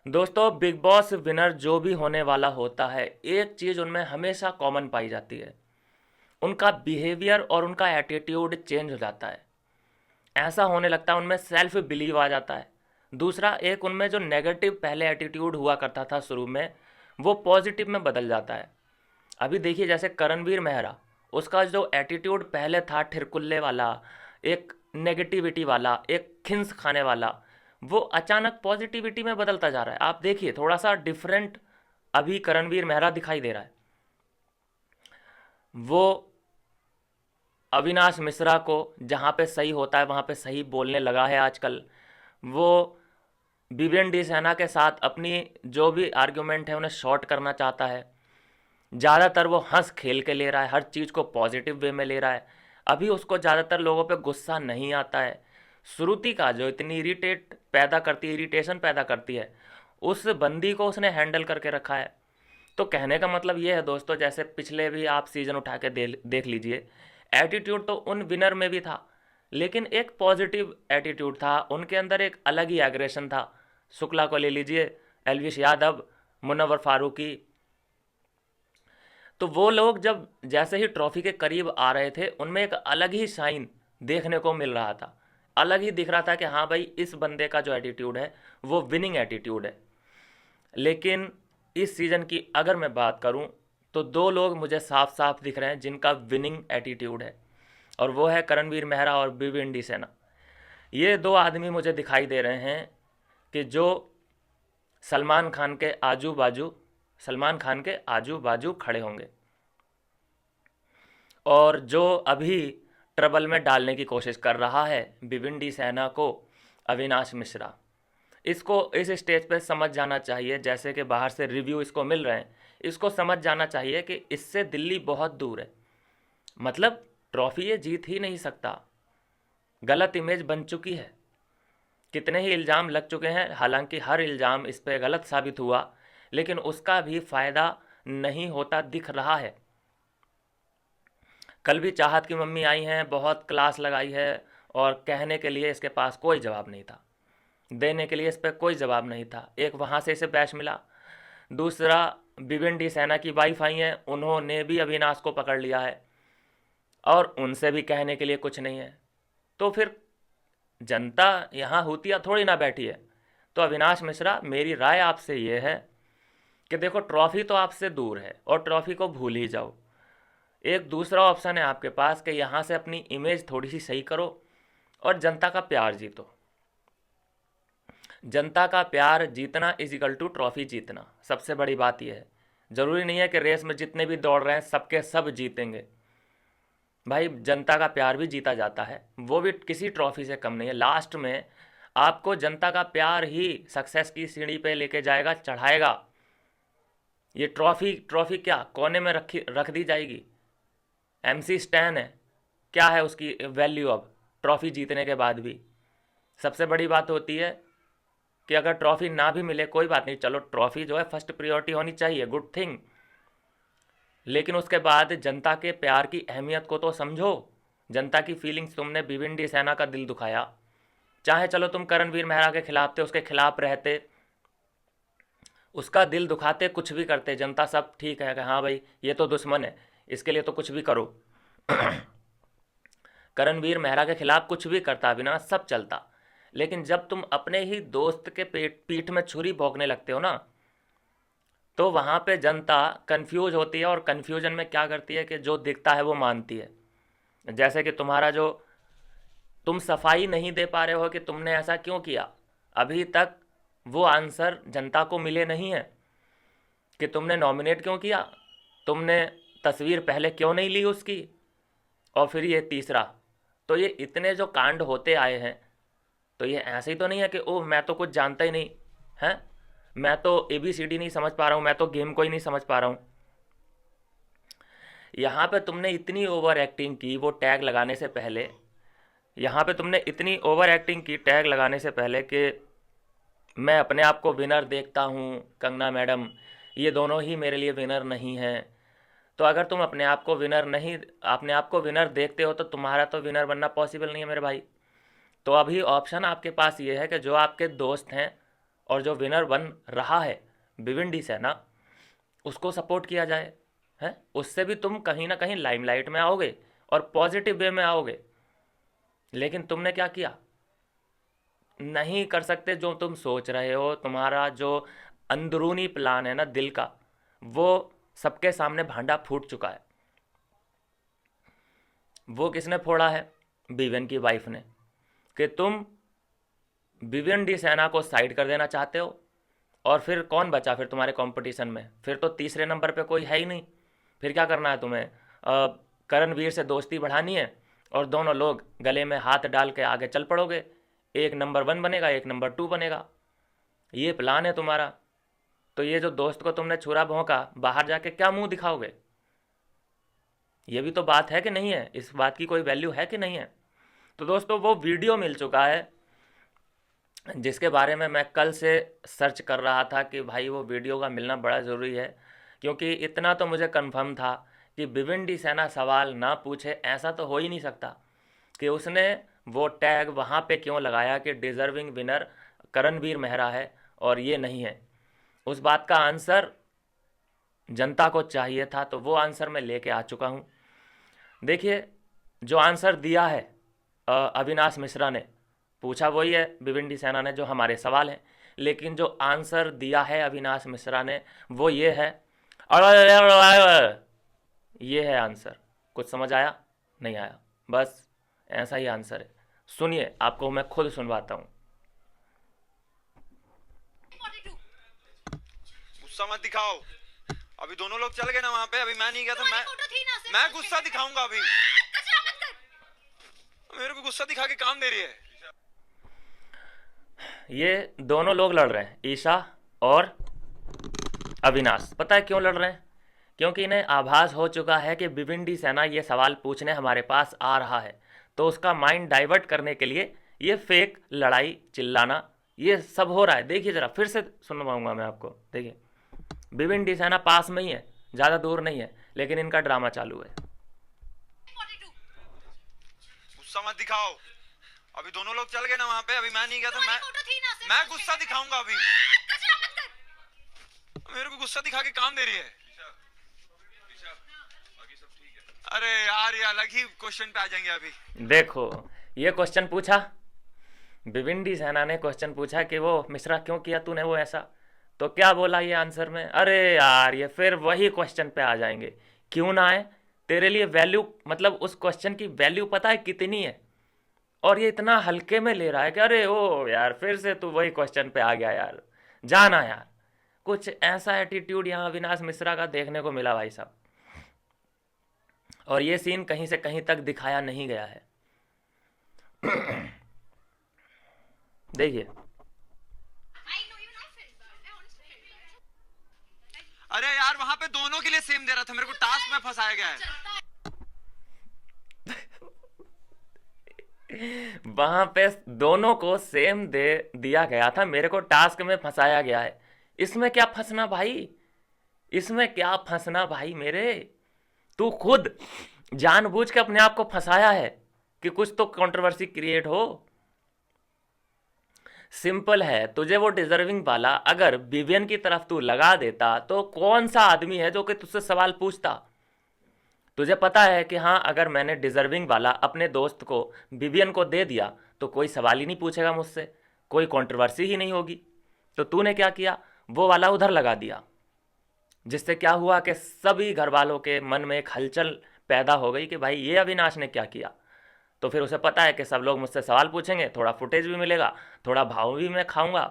दोस्तों, big boss winner जो भी होने वाला होता है, एक चीज़ उनमें हमेशा कॉमन पाई जाती है। उनका बिहेवियर और उनका एटीट्यूड चेंज हो जाता है। ऐसा होने लगता है उनमें सेल्फ बिलीव आ जाता है। दूसरा, एक उनमें जो नेगेटिव पहले एटीट्यूड हुआ करता था शुरू में, वो पॉजिटिव में बदल जाता है। अभी देखिए, जैसे करणवीर मेहरा, उसका जो एटीट्यूड पहले था ठिरकुल्ले वाला, एक नेगेटिविटी वाला, एक खिंस खाने वाला, वो अचानक पॉजिटिविटी में बदलता जा रहा है। आप देखिए, थोड़ा सा डिफरेंट अभी करणवीर मेहरा दिखाई दे रहा है। वो अविनाश मिश्रा को जहाँ पे सही होता है वहाँ पे सही बोलने लगा है आजकल। वो विवेन डी सैना के साथ अपनी जो भी आर्ग्यूमेंट है उन्हें शॉर्ट करना चाहता है। ज़्यादातर वो हंस खेल के ले रहा है, हर चीज़ को पॉजिटिव वे में ले रहा है। अभी उसको ज़्यादातर लोगों पे गुस्सा नहीं आता है। श्रुति का जो इतनी इरिटेशन पैदा करती है, उस बंदी को उसने हैंडल करके रखा है। तो कहने का मतलब ये है दोस्तों, जैसे पिछले भी आप सीज़न उठा के देख लीजिए, एटीट्यूड तो उन विनर में भी था, लेकिन एक पॉजिटिव एटीट्यूड था उनके अंदर, एक अलग ही एग्रेशन था। शुक्ला को ले लीजिए, एलविश यादव, मुनव्वर फारूकी। तो वो लोग जब जैसे ही ट्रॉफी के करीब आ रहे थे, उनमें एक अलग ही शाइन देखने को मिल रहा था। अलग ही दिख रहा था कि हाँ भाई, इस बंदे का जो एटीट्यूड है वो विनिंग एटीट्यूड है। लेकिन इस सीज़न की अगर मैं बात करूं, तो दो लोग मुझे साफ साफ दिख रहे हैं जिनका विनिंग एटीट्यूड है, और वो है करणवीर मेहरा और विवेन डी सेना। ये दो आदमी मुझे दिखाई दे रहे हैं कि जो सलमान खान के आजू बाजू सलमान खान के आजू बाजू खड़े होंगे, और जो अभी ट्रबल में डालने की कोशिश कर रहा है विवेन डी सेना को, अविनाश मिश्रा। इसको इस स्टेज पे समझ जाना चाहिए, जैसे कि बाहर से रिव्यू इसको मिल रहे हैं, इसको समझ जाना चाहिए कि इससे दिल्ली बहुत दूर है। मतलब ट्रॉफी ये जीत ही नहीं सकता। गलत इमेज बन चुकी है, कितने ही इल्ज़ाम लग चुके हैं, हालांकि हर इल्ज़ाम इस पे गलत साबित हुआ, लेकिन उसका भी फ़ायदा नहीं होता दिख रहा है। कल भी चाहत की मम्मी आई हैं, बहुत क्लास लगाई है, और कहने के लिए इसके पास कोई जवाब नहीं था, देने के लिए इस पर कोई जवाब नहीं था। एक वहाँ से इसे बैश मिला। दूसरा, विवेन डी सेना की वाइफ आई हैं, उन्होंने भी अविनाश को पकड़ लिया है, और उनसे भी कहने के लिए कुछ नहीं है। तो फिर जनता यहाँ हुतिया थोड़ी ना बैठी है। तो अविनाश मिश्रा, मेरी राय आपसे ये है कि देखो, ट्रॉफी तो आपसे दूर है और ट्रॉफी को भूल ही जाओ। एक दूसरा ऑप्शन है आपके पास कि यहाँ से अपनी इमेज थोड़ी सी सही करो और जनता का प्यार जीतो। जनता का प्यार जीतना इज इक्वल टू ट्रॉफी जीतना। सबसे बड़ी बात यह है, ज़रूरी नहीं है कि रेस में जितने भी दौड़ रहे हैं सबके सब जीतेंगे। भाई, जनता का प्यार भी जीता जाता है, वो भी किसी ट्रॉफी से कम नहीं है। लास्ट में आपको जनता का प्यार ही सक्सेस की सीढ़ी पे लेके जाएगा, चढ़ाएगा। ये ट्रॉफी ट्रॉफी क्या कोने में रख दी जाएगी? एमसी स्टैन है, क्या है उसकी वैल्यू अब ट्रॉफी जीतने के बाद भी? सबसे बड़ी बात होती है कि अगर ट्रॉफी ना भी मिले कोई बात नहीं, चलो ट्रॉफी जो है फर्स्ट प्रायोरिटी होनी चाहिए, गुड थिंग, लेकिन उसके बाद जनता के प्यार की अहमियत को तो समझो। जनता की फीलिंग्स, तुमने भिवंडी सेना का दिल दुखाया। चाहे चलो तुम करणवीर मेहरा के खिलाफ थे, उसके खिलाफ रहते, उसका दिल दुखाते, कुछ भी करते, जनता सब ठीक है कि हाँ भाई ये तो दुश्मन है, इसके लिए तो कुछ भी करो। करणवीर मेहरा के खिलाफ कुछ भी करता बिना सब चलता। लेकिन जब तुम अपने ही दोस्त के पीठ में छुरी भोंकने लगते हो ना, तो वहाँ पे जनता कंफ्यूज होती है, और कंफ्यूजन में क्या करती है कि जो दिखता है वो मानती है। जैसे कि तुम्हारा जो, तुम सफाई नहीं दे पा रहे हो कि तुमने ऐसा क्यों किया, अभी तक वो आंसर जनता को मिले नहीं है कि तुमने नॉमिनेट क्यों किया, तुमने तस्वीर पहले क्यों नहीं ली उसकी। और फिर ये तीसरा, तो ये इतने जो कांड होते आए हैं, तो ये ऐसे ही तो नहीं है कि ओह मैं तो कुछ जानता ही नहीं है, मैं तो ABCD नहीं समझ पा रहा हूँ, मैं तो गेम को ही नहीं समझ पा रहा हूँ। यहाँ पे तुमने इतनी ओवर एक्टिंग की वो टैग लगाने से पहले, यहाँ पे तुमने इतनी ओवर एक्टिंग की टैग लगाने से पहले कि मैं अपने आप को विनर देखता हूँ, कंगना मैडम ये दोनों ही मेरे लिए विनर नहीं हैं। तो अगर तुम अपने आप को विनर नहीं, अपने आप को विनर देखते हो, तो तुम्हारा तो विनर बनना पॉसिबल नहीं है मेरे भाई। तो अभी ऑप्शन आपके पास ये है कि जो आपके दोस्त हैं और जो विनर बन रहा है भिवंडी सेना, उसको सपोर्ट किया जाए, है उससे भी तुम कहीं ना कहीं लाइमलाइट में आओगे और पॉजिटिव वे में आओगे। लेकिन तुमने क्या किया, नहीं कर सकते जो तुम सोच रहे हो, तुम्हारा जो अंदरूनी प्लान है ना दिल का, वो सबके सामने भांडा फूट चुका है। वो किसने फोड़ा है, बीवन की वाइफ ने, कि तुम भिवंडी सेना को साइड कर देना चाहते हो। और फिर कौन बचा फिर तुम्हारे कंपटीशन में, फिर तो तीसरे नंबर पे कोई है ही नहीं। फिर क्या करना है तुम्हें, करणवीर से दोस्ती बढ़ानी है और दोनों लोग गले में हाथ डाल के आगे चल पड़ोगे, एक नंबर 1 बनेगा, एक नंबर 2 बनेगा। ये प्लान है तुम्हारा। तो ये जो दोस्त को तुमने छुरा भोंका, बाहर जाके क्या मुंह दिखाओगे, ये भी तो बात है कि नहीं है, इस बात की कोई वैल्यू है कि नहीं है। तो दोस्तों वो वीडियो मिल चुका है जिसके बारे में मैं कल से सर्च कर रहा था कि भाई वो वीडियो का मिलना बड़ा ज़रूरी है, क्योंकि इतना तो मुझे कंफर्म था कि भिवंडी सेना सवाल ना पूछे ऐसा तो हो ही नहीं सकता कि उसने वो टैग वहाँ पे क्यों लगाया कि डिज़र्विंग विनर करणवीर मेहरा है और ये नहीं है। उस बात का आंसर जनता को चाहिए था, तो वो आंसर मैं लेके आ चुका हूँ। देखिए जो आंसर दिया है अविनाश मिश्रा ने, पूछा वही है भिवंडी सेना ने जो हमारे सवाल हैं, लेकिन जो आंसर दिया है अविनाश मिश्रा ने वो ये है, ये है आंसर। कुछ समझ आया, नहीं आया, बस ऐसा ही आंसर है। सुनिए, आपको मैं खुद सुनवाता हूँ। गुस्सा मत दिखाओ, अभी दोनों लोग चल गए ना वहाँ पे, अभी मैं नहीं गया तो मैं गुस्सा दिखाऊंगा। अभी मेरे को गुस्सा दिखा के काम दे रही है। ये दोनों लोग लड़ रहे हैं, ईशा और अविनाश। पता है क्यों लड़ रहे हैं, क्योंकि इन्हें आभास हो चुका है कि भिवंडी सेना ये सवाल पूछने हमारे पास आ रहा है, तो उसका माइंड डाइवर्ट करने के लिए ये फेक लड़ाई चिल्लाना ये सब हो रहा है। देखिए जरा फिर से सुनवाऊंगा मैं आपको। देखिए भिवंडी सेना पास में ही है, ज़्यादा दूर नहीं है, लेकिन इनका ड्रामा चालू है। गुस्सा मत दिखाओ, अभी दोनों लोग चल गए ना वहाँ पे, अभी मैं नहीं गया तो मैं गुस्सा दिखाऊंगा। अभी मेरे को गुस्सा दिखा के काम दे रही है। अरे यार ये अलग ही क्वेश्चन पे आ जाएंगे अभी। देखो ये क्वेश्चन पूछा, भिवंडी सेना ने क्वेश्चन पूछा कि वो मिश्रा क्यों किया तूने वो ऐसा, तो क्या बोला ये आंसर में, अरे यार ये फिर वही क्वेश्चन पे आ जाएंगे। क्यों ना आए, तेरे लिए वैल्यू, मतलब उस क्वेश्चन की वैल्यू पता है कितनी है, और ये इतना हल्के में ले रहा है कि अरे ओ यार फिर से तू वही क्वेश्चन पे आ गया यार, जाना यार। कुछ ऐसा एटीट्यूड यहाँ अविनाश मिश्रा का देखने को मिला भाई साहब, और ये सीन कहीं से कहीं तक दिखाया नहीं गया है। देखिए अरे यार वहां पे दोनों के लिए सेम दे रहा था, मेरे को टास्क में फंसाया गया है। वहां पे दोनों को सेम दे दिया गया था, मेरे को टास्क में फंसाया गया है। इसमें क्या फंसना भाई, इसमें क्या फंसना भाई मेरे, तू खुद जानबूझ के अपने आप को फंसाया है कि कुछ तो कंट्रोवर्सी क्रिएट हो। सिंपल है, तुझे वो डिजर्विंग वाला अगर विवियन की तरफ तू लगा देता तो कौन सा आदमी है जो कि तुझसे सवाल पूछता। तुझे पता है कि हाँ अगर मैंने डिजर्विंग वाला अपने दोस्त को विवियन को दे दिया तो कोई सवाल ही नहीं पूछेगा मुझसे, कोई कंट्रोवर्सी ही नहीं होगी। तो तूने क्या किया, वो वाला उधर लगा दिया, जिससे क्या हुआ कि सभी घर वालों के मन में एक हलचल पैदा हो गई कि भाई ये अविनाश ने क्या किया। तो फिर उसे पता है कि सब लोग मुझसे सवाल पूछेंगे, थोड़ा फुटेज भी मिलेगा, थोड़ा भाव भी मैं खाऊंगा,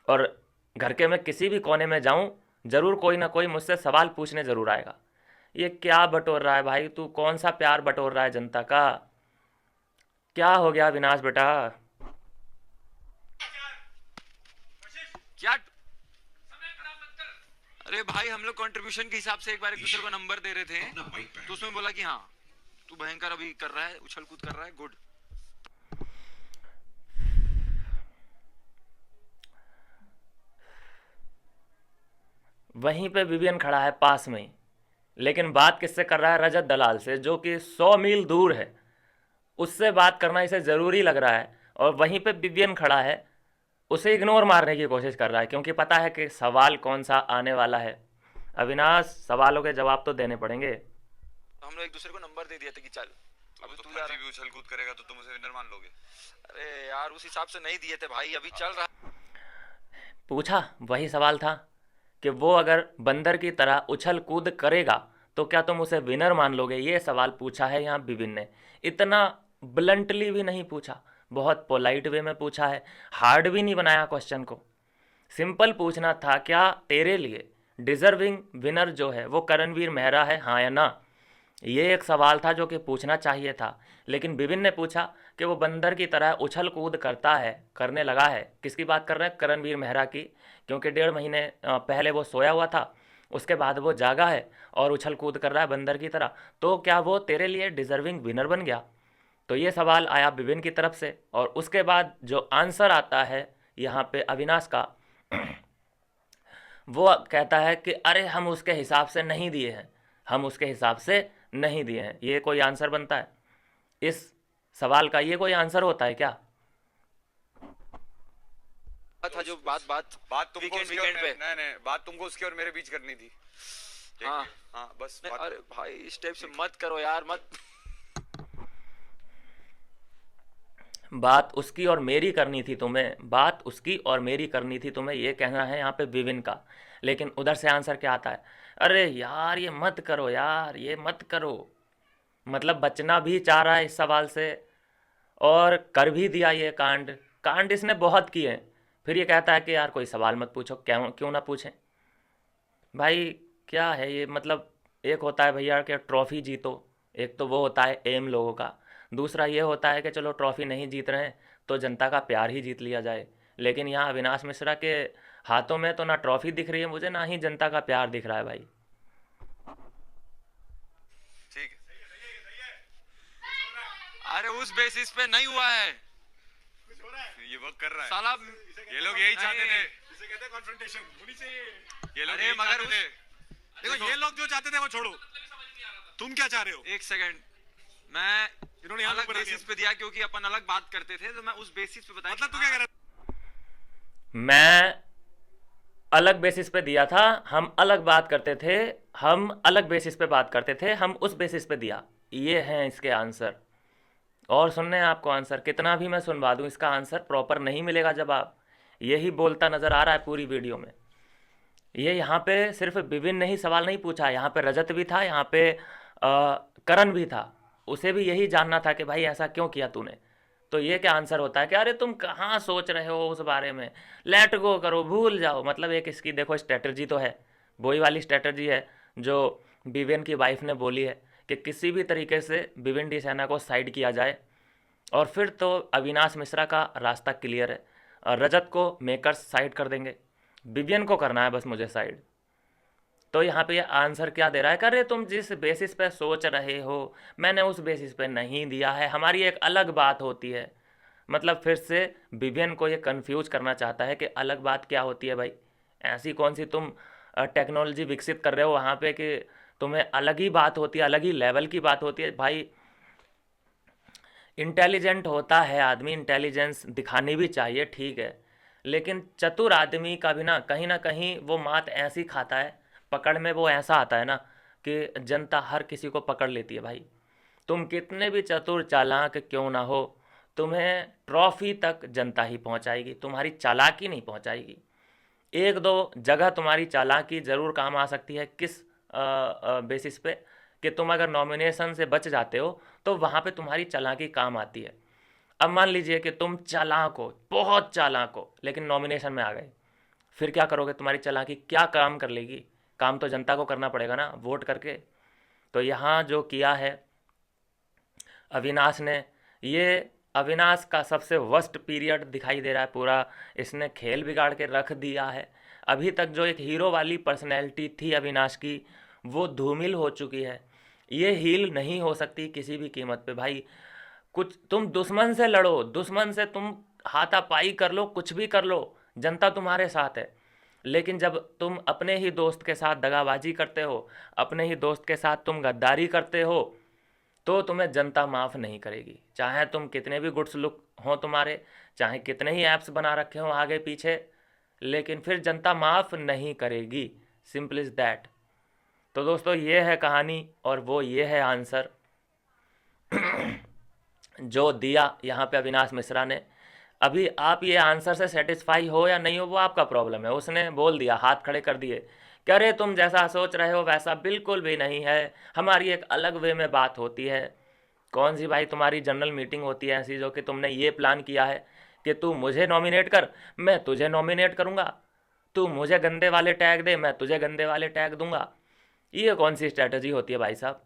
और घर के मैं किसी भी कोने में जाऊं ज़रूर कोई ना कोई मुझसे सवाल पूछने ज़रूर आएगा। ये क्या बटोर रहा है भाई, तू कौन सा प्यार बटोर रहा है जनता का, क्या हो गया अविनाश बेटा। क्या अरे भाई हम लोग कंट्रीब्यूशन के हिसाब से एक बार एक दूसरे को नंबर दे रहे थे, तो उसमें बोला कि हाँ तू भयंकर अभी कर रहा है, उछल कूद कर रहा है, गुड। वहीं पे विवियन खड़ा है पास में ही, लेकिन बात किससे कर रहा है, रजत दलाल से, जो कि 100 मील दूर है, उससे बात करना इसे ज़रूरी लग रहा है। और वहीं पे विवियन खड़ा है, उसे इग्नोर मारने की कोशिश कर रहा है, क्योंकि पता है कि सवाल कौन सा आने वाला है। अविनाश, सवालों के जवाब तो देने पड़ेंगे। तो हम लोग एक दूसरे को नंबर दे दिए थे कि चल अभी तो तू जा फर्जी रहा। भी उछल कूद करेगा तो तुम उसे विनर मान लोगे? अरे यार उस हिसाब से नहीं दिए थे भाई, अभी चल रहा। पूछा वही सवाल था कि वो अगर बंदर की तरह उछल कूद करेगा तो क्या तुम उसे विनर मान लोगे। ये सवाल पूछा है यहाँ विपिन ने। इतना ब्लंटली भी नहीं पूछा, बहुत पोलाइट वे में पूछा है। हार्ड भी नहीं बनाया क्वेश्चन को, सिंपल पूछना था, क्या तेरे लिए डिजर्विंग विनर जो है वो करणवीर मेहरा है, हाँ या ना। ये एक सवाल था जो कि पूछना चाहिए था, लेकिन विपिन ने पूछा कि वो बंदर की तरह उछल कूद करता है, करने लगा है। किसकी बात कर रहे हैं? करणवीर मेहरा की, क्योंकि 1.5 महीने पहले वो सोया हुआ था, उसके बाद वो जागा है और उछल कूद कर रहा है बंदर की तरह। तो क्या वो तेरे लिए डिजर्विंग विनर बन गया? तो ये सवाल आया विपिन की तरफ से, और उसके बाद जो आंसर आता है यहाँ पे अविनाश का, वो कहता है कि अरे हम उसके हिसाब से नहीं दिए हैं, हम उसके हिसाब से नहीं दिए हैं। ये कोई आंसर बनता है? इस सवाल का ये कोई आंसर होता है क्या? था जो बात बात बात तुमको वीकेंड उसकी और वीकेंड पे। नहीं नहीं, बात तुमको उसकी और मेरे बीच करनी थी। ठीक हाँ है? हाँ बस नहीं, बात। अरे भाई इस टाइप से मत करो यार, मत। बात उसकी और मेरी करनी थी तुम्हें, बात उसकी और मेरी करनी थी तुम्हें, ये कहना है यहाँ पे विपिन का। लेकिन उधर से आंसर क्या आता है? अरे यार ये मत करो यार, ये मत करो। मतलब बचना भी चाह रहा है इस सवाल से, और कर भी दिया ये कांड। कांड इसने बहुत किए हैं, फिर ये कहता है कि यार कोई सवाल मत पूछो, क्यों क्यों ना पूछें। भाई क्या है ये? मतलब एक होता है भैया कि ट्रॉफी जीतो, एक तो वो होता है एम लोगों का, दूसरा ये होता है कि चलो ट्रॉफी नहीं जीत रहे हैं तो जनता का प्यार ही जीत लिया जाए। लेकिन यहाँ अविनाश मिश्रा के हाथों में तो ना ट्रॉफी दिख रही है मुझे, ना ही जनता का प्यार दिख रहा है भाई। ठीक है, अरे उस बेसिस पे नहीं हुआ है ये वर्क कर रहा है। साला। ये लोग यही चाहते थे, इसे कहते हैं कॉन्फ्रंटेशन होनी चाहिए। ये लोग अरे यही मगर चाहते थे। देखो ये लोग जो चाहते थे वो छोड़ो, तुम क्या चाह रहे हो? एक सेकंड, मैं इन्होंने यहाँ अलग लोग बना बेसिस दिया। पे दिया क्योंकि अपन अलग बात करते थे, तो मैं उस बेसिस पे बताया। मतलब तू क्या कह रहा है? मैं अलग बेसिस पे दिया था, हम अलग बात करते थे, हम अलग बेसिस पे बात करते थे, हम उस बेसिस पे दिया। ये हैं इसके आंसर। और सुनने हैं आपको आंसर, कितना भी मैं सुनवा दूं इसका आंसर प्रॉपर नहीं मिलेगा जवाब। यही बोलता नज़र आ रहा है पूरी वीडियो में। ये यहाँ पे सिर्फ विपिन ने ही सवाल नहीं पूछा, यहाँ पे रजत भी था, यहाँ पे करण भी था, उसे भी यही जानना था कि भाई ऐसा क्यों किया तूने। तो ये क्या आंसर होता है कि अरे तुम कहाँ सोच रहे हो उस बारे में, लेट गो करो, भूल जाओ। मतलब एक इसकी देखो स्ट्रेटजी तो है, वही वाली स्ट्रेटजी है जो विवेन की वाइफ ने बोली है कि किसी भी तरीके से विवेन डी सेना को साइड किया जाए, और फिर तो अविनाश मिश्रा का रास्ता क्लियर है। और रजत को मेकर्स साइड कर देंगे, विवियन को करना है बस मुझे साइड। तो यहाँ पे ये आंसर क्या दे रहा है कि अरे तुम जिस बेसिस पे सोच रहे हो मैंने उस बेसिस पे नहीं दिया है, हमारी एक अलग बात होती है। मतलब फिर से विवियन को ये कंफ्यूज करना चाहता है कि अलग बात क्या होती है भाई। ऐसी कौन सी तुम टेक्नोलॉजी विकसित कर रहे हो वहाँ पे कि तुम्हें अलग ही बात होती है, अलग ही लेवल की बात होती है। भाई इंटेलिजेंट होता है आदमी, इंटेलिजेंस दिखानी भी चाहिए, ठीक है, लेकिन चतुर आदमी का भी ना कहीं वो मात ऐसी खाता है, पकड़ में वो ऐसा आता है ना कि जनता हर किसी को पकड़ लेती है भाई। तुम कितने भी चतुर चालाक क्यों ना हो, तुम्हें ट्रॉफी तक जनता ही पहुंचाएगी, तुम्हारी चालाकी नहीं पहुंचाएगी। एक दो जगह तुम्हारी चालाकी ज़रूर काम आ सकती है, किस बेसिस पे कि तुम अगर नॉमिनेशन से बच जाते हो तो वहाँ पे तुम्हारी चालाकी काम आती है। अब मान लीजिए कि तुम चालाक हो, बहुत चालाक हो, लेकिन नॉमिनेशन में आ गए, फिर क्या करोगे? तुम्हारी चालाकी क्या काम कर लेगी? काम तो जनता को करना पड़ेगा ना, वोट करके। तो यहाँ जो किया है अविनाश ने, ये अविनाश का सबसे वर्स्ट पीरियड दिखाई दे रहा है पूरा। इसने खेल बिगाड़ के रख दिया है। अभी तक जो एक हीरो वाली पर्सनैलिटी थी अविनाश की, वो धूमिल हो चुकी है। ये हील नहीं हो सकती किसी भी कीमत पे भाई। कुछ तुम दुश्मन से लड़ो, दुश्मन से तुम हाथापाई कर लो, कुछ भी कर लो, जनता तुम्हारे साथ है। लेकिन जब तुम अपने ही दोस्त के साथ दगाबाजी करते हो, अपने ही दोस्त के साथ तुम गद्दारी करते हो, तो तुम्हें जनता माफ़ नहीं करेगी, चाहे तुम कितने भी गुड्स लुक हों तुम्हारे, चाहे कितने ही ऐप्स बना रखे हों आगे पीछे, लेकिन फिर जनता माफ़ नहीं करेगी। Simple is that. तो दोस्तों ये है कहानी और वो ये है आंसर जो दिया यहाँ पे अविनाश मिश्रा ने। अभी आप ये आंसर से सेटिस्फाई हो या नहीं हो वो आपका प्रॉब्लम है। उसने बोल दिया, हाथ खड़े कर दिए कि अरे तुम जैसा सोच रहे हो वैसा बिल्कुल भी नहीं है, हमारी एक अलग वे में बात होती है। कौन सी भाई तुम्हारी जनरल मीटिंग होती है ऐसी जो कि तुमने ये प्लान किया है कि तू मुझे नॉमिनेट कर, मैं तुझे नॉमिनेट करूँगा, तू मुझे गंदे वाले टैग दे, मैं तुझे गंदे वाले टैग दूंगा। ये कौन सी स्ट्रैटेजी होती है भाई साहब?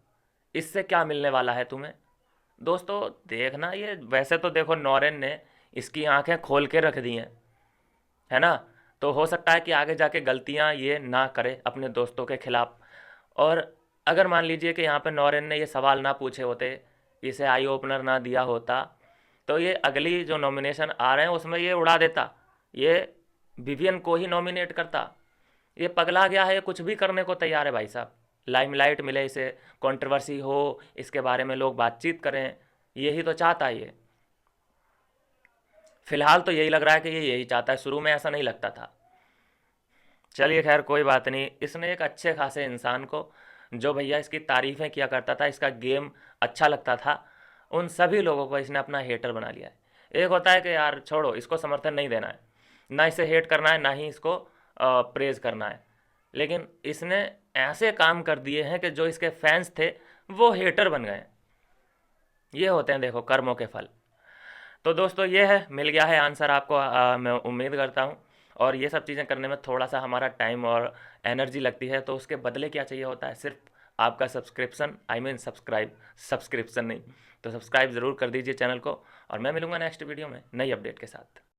इससे क्या मिलने वाला है तुम्हें? दोस्तों देखना, ये वैसे तो देखो नौरेन ने इसकी आंखें खोल के रख दी हैं, है ना। तो हो सकता है कि आगे जाके गलतियां ये ना करे अपने दोस्तों के खिलाफ। और अगर मान लीजिए कि यहाँ पे नौरेन ने ये सवाल ना पूछे होते, इसे आई ओपनर ना दिया होता, तो ये अगली जो नॉमिनेशन आ रहे हैं उसमें ये उड़ा देता, ये विवियन को ही नॉमिनेट करता। ये पगला गया है, ये कुछ भी करने को तैयार है भाई साहब। लाइमलाइट मिले इसे, कंट्रोवर्सी हो, इसके बारे में लोग बातचीत करें, यही तो चाहता है ये। फिलहाल तो यही लग रहा है कि ये यही चाहता है, शुरू में ऐसा नहीं लगता था। चलिए खैर कोई बात नहीं। इसने एक अच्छे खासे इंसान को, जो भैया इसकी तारीफ़ें किया करता था, इसका गेम अच्छा लगता था, उन सभी लोगों को इसने अपना हेटर बना लिया है। एक होता है कि यार छोड़ो, इसको समर्थन नहीं देना है, ना इसे हेट करना है, ना ही इसको प्रेज़ करना है, लेकिन इसने ऐसे काम कर दिए हैं कि जो इसके फैंस थे वो हेटर बन गए। ये होते हैं देखो कर्मों के फल। तो दोस्तों ये है, मिल गया है आंसर आपको, मैं उम्मीद करता हूँ। और ये सब चीज़ें करने में थोड़ा सा हमारा टाइम और एनर्जी लगती है, तो उसके बदले क्या चाहिए होता है? सिर्फ आपका सब्सक्रिप्शन, आई मीन सब्सक्रिप्शन नहीं, तो सब्सक्राइब ज़रूर कर दीजिए चैनल को। और मैं मिलूँगा नेक्स्ट वीडियो में नई अपडेट के साथ।